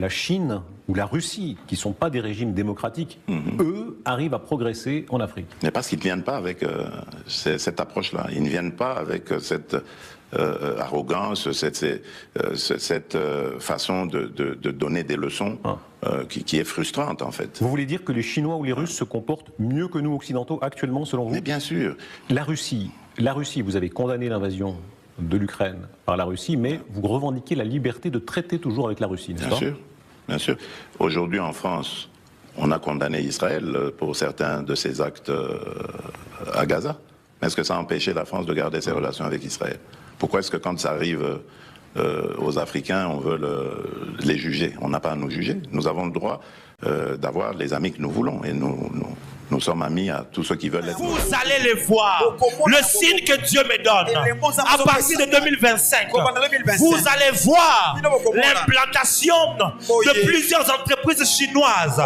La Chine ou la Russie, qui ne sont pas des régimes démocratiques, eux arrivent à progresser en Afrique. Mais parce qu'ils ne viennent pas avec cette approche-là. Ils ne viennent pas avec cette arrogance, cette façon de donner des leçons qui est frustrante, en fait. Vous voulez dire que les Chinois ou les Russes se comportent mieux que nous occidentaux actuellement, selon vous? Mais bien sûr. La Russie, vous avez condamné l'invasion de l'Ukraine par la Russie, mais vous revendiquez la liberté de traiter toujours avec la Russie, n'est-ce pas? Bien sûr, bien sûr. Aujourd'hui, en France, on a condamné Israël pour certains de ses actes à Gaza. Est-ce que ça a empêché la France de garder ses relations avec Israël? Pourquoi est-ce que quand ça arrive aux Africains, on veut les juger? On n'a pas à nous juger. Nous avons le droit d'avoir les amis que nous voulons. Et nous sommes amis à tous ceux qui veulent être. Vous allez les voir. Le signe que Dieu me donne. À partir de 2025, vous allez voir l'implantation de plusieurs entreprises chinoises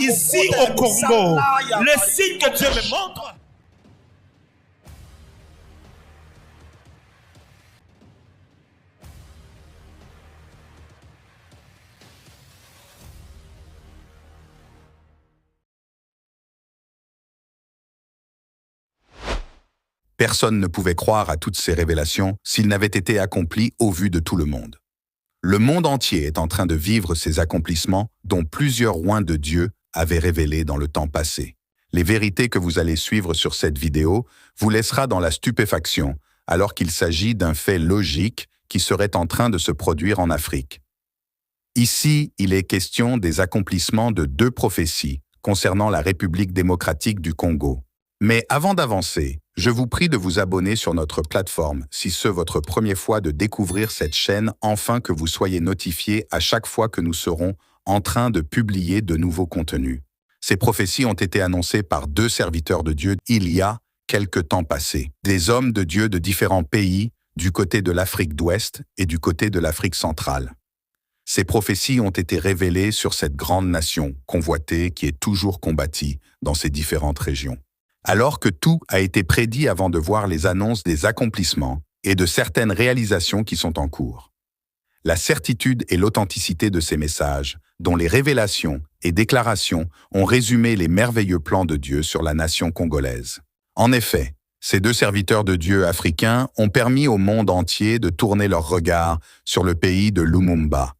ici au Congo. Le signe que Dieu me montre. Personne ne pouvait croire à toutes ces révélations s'ils n'avaient été accomplis au vu de tout le monde. Le monde entier est en train de vivre ces accomplissements dont plusieurs rois de Dieu avaient révélé dans le temps passé. Les vérités que vous allez suivre sur cette vidéo vous laissera dans la stupéfaction alors qu'il s'agit d'un fait logique qui serait en train de se produire en Afrique. Ici, il est question des accomplissements de 2 prophéties concernant la République démocratique du Congo. Mais avant d'avancer, je vous prie de vous abonner sur notre plateforme si c'est votre première fois de découvrir cette chaîne, afin que vous soyez notifiés à chaque fois que nous serons en train de publier de nouveaux contenus. Ces prophéties ont été annoncées par 2 serviteurs de Dieu il y a quelque temps passé. Des hommes de Dieu de différents pays, du côté de l'Afrique d'Ouest et du côté de l'Afrique centrale. Ces prophéties ont été révélées sur cette grande nation convoitée qui est toujours combattue dans ces différentes régions. Alors que tout a été prédit avant de voir les annonces des accomplissements et de certaines réalisations qui sont en cours. La certitude et l'authenticité de ces messages, dont les révélations et déclarations ont résumé les merveilleux plans de Dieu sur la nation congolaise. En effet, ces 2 serviteurs de Dieu africains ont permis au monde entier de tourner leur regard sur le pays de Lumumba.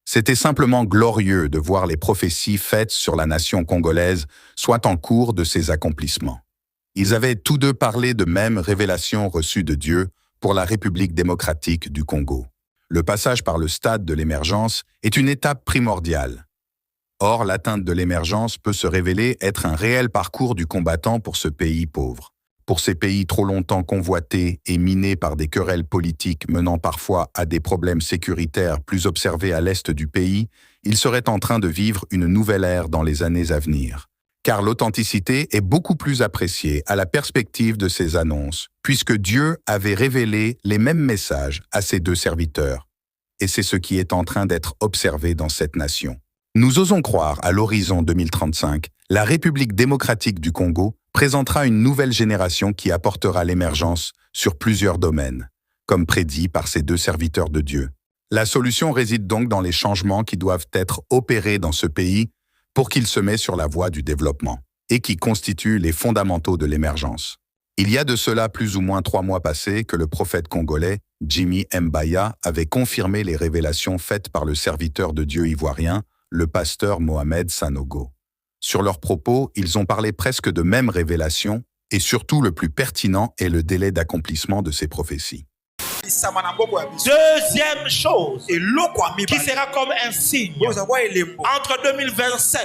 C'était simplement glorieux de voir les prophéties faites sur la nation congolaise soient en cours de ces accomplissements. Ils avaient tous 2 parlé de mêmes révélations reçues de Dieu pour la République démocratique du Congo. Le passage par le stade de l'émergence est une étape primordiale. Or, l'atteinte de l'émergence peut se révéler être un réel parcours du combattant pour ce pays pauvre. Pour ces pays trop longtemps convoités et minés par des querelles politiques menant parfois à des problèmes sécuritaires plus observés à l'est du pays, ils seraient en train de vivre une nouvelle ère dans les années à venir. Car l'authenticité est beaucoup plus appréciée à la perspective de ces annonces, puisque Dieu avait révélé les mêmes messages à ses 2 serviteurs. Et c'est ce qui est en train d'être observé dans cette nation. Nous osons croire, à l'horizon 2035, la République démocratique du Congo présentera une nouvelle génération qui apportera l'émergence sur plusieurs domaines, comme prédit par ces 2 serviteurs de Dieu. La solution réside donc dans les changements qui doivent être opérés dans ce pays pour qu'il se mette sur la voie du développement et qui constituent les fondamentaux de l'émergence. Il y a de cela plus ou moins 3 mois passés que le prophète congolais, Jimmy Mbaya, avait confirmé les révélations faites par le serviteur de Dieu ivoirien, le pasteur Mohamed Sanogo. Sur leurs propos, ils ont parlé presque de mêmes révélations, et surtout le plus pertinent est le délai d'accomplissement de ces prophéties. Deuxième chose qui sera comme un signe entre 2025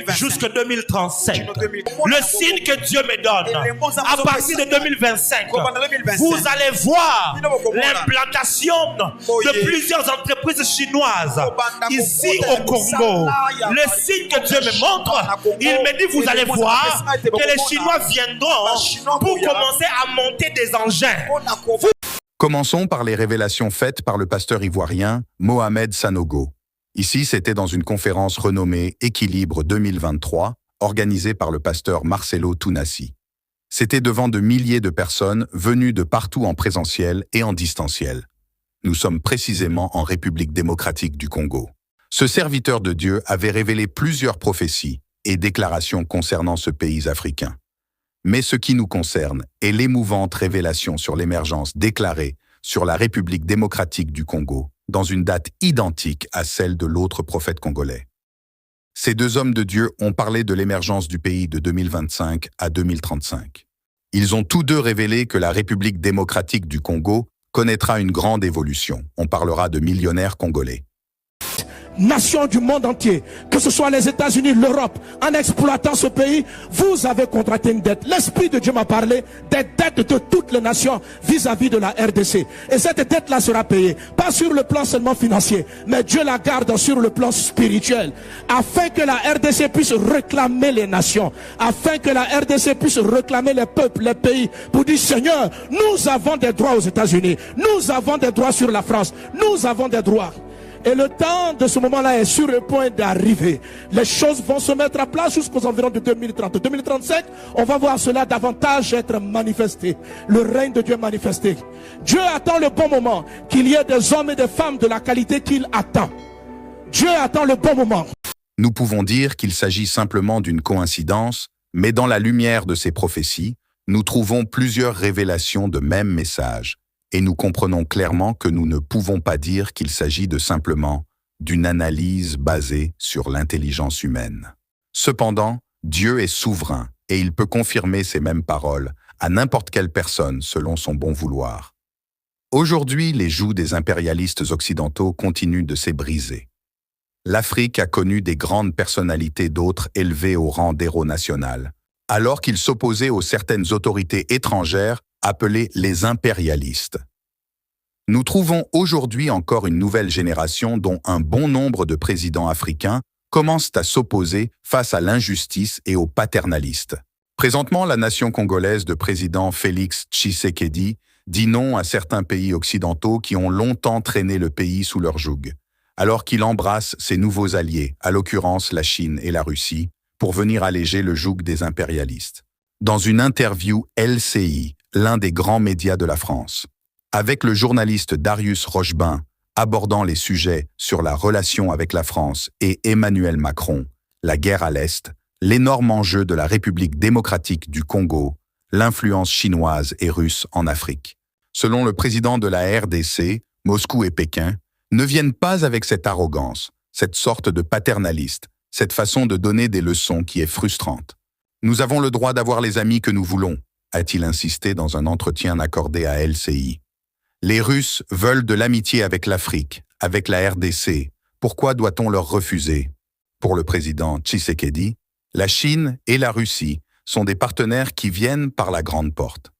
jusqu'à 2035. Le signe que Dieu me donne à partir de 2025, vous allez voir l'implantation de plusieurs entreprises chinoises ici au Congo. Le signe que Dieu me montre, il me dit vous allez voir que les Chinois viendront pour commencer à monter des engins. Commençons par les révélations faites par le pasteur ivoirien Mohamed Sanogo. Ici, c'était dans une conférence renommée Équilibre 2023, organisée par le pasteur Marcelo Tounassi. C'était devant de milliers de personnes venues de partout en présentiel et en distanciel. Nous sommes précisément en République démocratique du Congo. Ce serviteur de Dieu avait révélé plusieurs prophéties et déclarations concernant ce pays africain. Mais ce qui nous concerne est l'émouvante révélation sur l'émergence déclarée sur la République démocratique du Congo, dans une date identique à celle de l'autre prophète congolais. Ces deux hommes de Dieu ont parlé de l'émergence du pays de 2025 à 2035. Ils ont tous deux révélé que la République démocratique du Congo connaîtra une grande évolution. On parlera de millionnaires congolais. Nations du monde entier, que ce soit les États-Unis, l'Europe, en exploitant ce pays, vous avez contracté une dette. L'Esprit de Dieu m'a parlé des dettes de toutes les nations vis-à-vis de la RDC. Et cette dette-là sera payée, pas sur le plan seulement financier, mais Dieu la garde sur le plan spirituel, afin que la RDC puisse réclamer les nations, afin que la RDC puisse réclamer les peuples, les pays, pour dire Seigneur, nous avons des droits aux États-Unis, nous avons des droits sur la France, nous avons des droits. Et le temps de ce moment-là est sur le point d'arriver. Les choses vont se mettre à plat jusqu'aux environs de 2030. 2035, on va voir cela davantage être manifesté. Le règne de Dieu manifesté. Dieu attend le bon moment, qu'il y ait des hommes et des femmes de la qualité qu'il attend. Dieu attend le bon moment. Nous pouvons dire qu'il s'agit simplement d'une coïncidence, mais dans la lumière de ces prophéties, nous trouvons plusieurs révélations de même message. Et nous comprenons clairement que nous ne pouvons pas dire qu'il s'agit de simplement d'une analyse basée sur l'intelligence humaine. Cependant, Dieu est souverain et il peut confirmer ces mêmes paroles à n'importe quelle personne selon son bon vouloir. Aujourd'hui, les joues des impérialistes occidentaux continuent de s'ébriser. L'Afrique a connu des grandes personnalités d'autres élevées au rang d'héros national, alors qu'ils s'opposaient aux certaines autorités étrangères appelés les impérialistes. Nous trouvons aujourd'hui encore une nouvelle génération dont un bon nombre de présidents africains commencent à s'opposer face à l'injustice et aux paternalistes. Présentement, la nation congolaise de président Félix Tshisekedi dit non à certains pays occidentaux qui ont longtemps traîné le pays sous leur joug, alors qu'il embrasse ses nouveaux alliés, à l'occurrence la Chine et la Russie, pour venir alléger le joug des impérialistes. Dans une interview LCI, l'un des grands médias de la France, avec le journaliste Darius Rochebin abordant les sujets sur la relation avec la France et Emmanuel Macron, la guerre à l'Est, l'énorme enjeu de la République démocratique du Congo, l'influence chinoise et russe en Afrique. Selon le président de la RDC, Moscou et Pékin ne viennent pas avec cette arrogance, cette sorte de paternaliste, cette façon de donner des leçons qui est frustrante. Nous avons le droit d'avoir les amis que nous voulons, a-t-il insisté dans un entretien accordé à LCI. Les Russes veulent de l'amitié avec l'Afrique, avec la RDC. Pourquoi doit-on leur refuser? Pour le président Tshisekedi, la Chine et la Russie sont des partenaires qui viennent par la grande porte.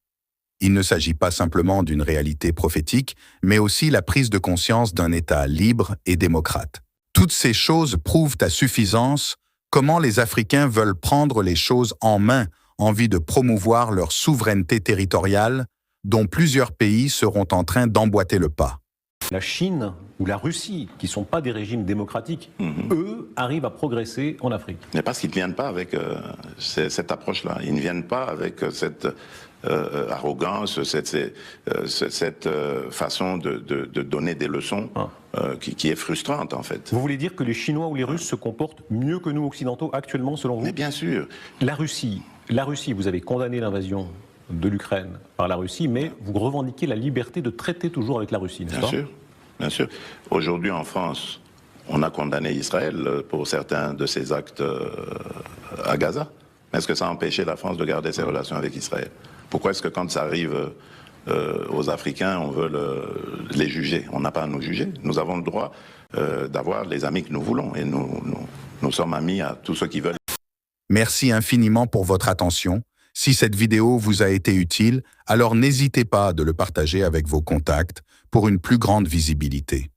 Il ne s'agit pas simplement d'une réalité prophétique, mais aussi la prise de conscience d'un État libre et démocrate. Toutes ces choses prouvent à suffisance comment les Africains veulent prendre les choses en main en vue de promouvoir leur souveraineté territoriale, dont plusieurs pays seront en train d'emboîter le pas. La Chine ou la Russie, qui ne sont pas des régimes démocratiques, eux arrivent à progresser en Afrique. Mais parce qu'ils ne viennent pas avec cette approche-là. Ils ne viennent pas avec cette arrogance, cette façon de donner des leçons qui est frustrante, en fait. Vous voulez dire que les Chinois ou les Russes se comportent mieux que nous, occidentaux, actuellement, selon vous? Mais bien sûr. La Russie, vous avez condamné l'invasion de l'Ukraine par la Russie, mais vous revendiquez la liberté de traiter toujours avec la Russie, n'est-ce pas? Bien sûr, bien sûr. Aujourd'hui, en France, on a condamné Israël pour certains de ses actes à Gaza. Mais est-ce que ça a empêché la France de garder ses relations avec Israël? Pourquoi est-ce que quand ça arrive aux Africains, on veut les juger? On n'a pas à nous juger. Nous avons le droit d'avoir les amis que nous voulons. Et nous sommes amis à tous ceux qui veulent. Merci infiniment pour votre attention. Si cette vidéo vous a été utile, alors n'hésitez pas de le partager avec vos contacts pour une plus grande visibilité.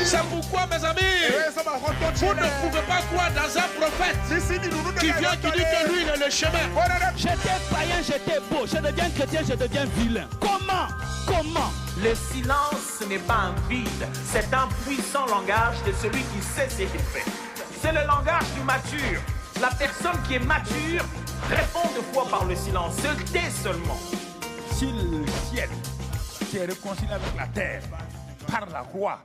C'est pourquoi, mes amis, vous ne pouvez pas croire dans un prophète qui vient, qui dit que lui, il est le chemin. J'étais païen, j'étais beau. Je deviens chrétien, je deviens vilain. Comment? Le silence, ce n'est pas un vide, c'est un puissant langage de celui qui sait ce qu'il fait. C'est le langage du mature. La personne qui est mature Réponds de foi par le silence, seul tais seulement. Si le ciel s'est réconcilié avec la terre par la croix,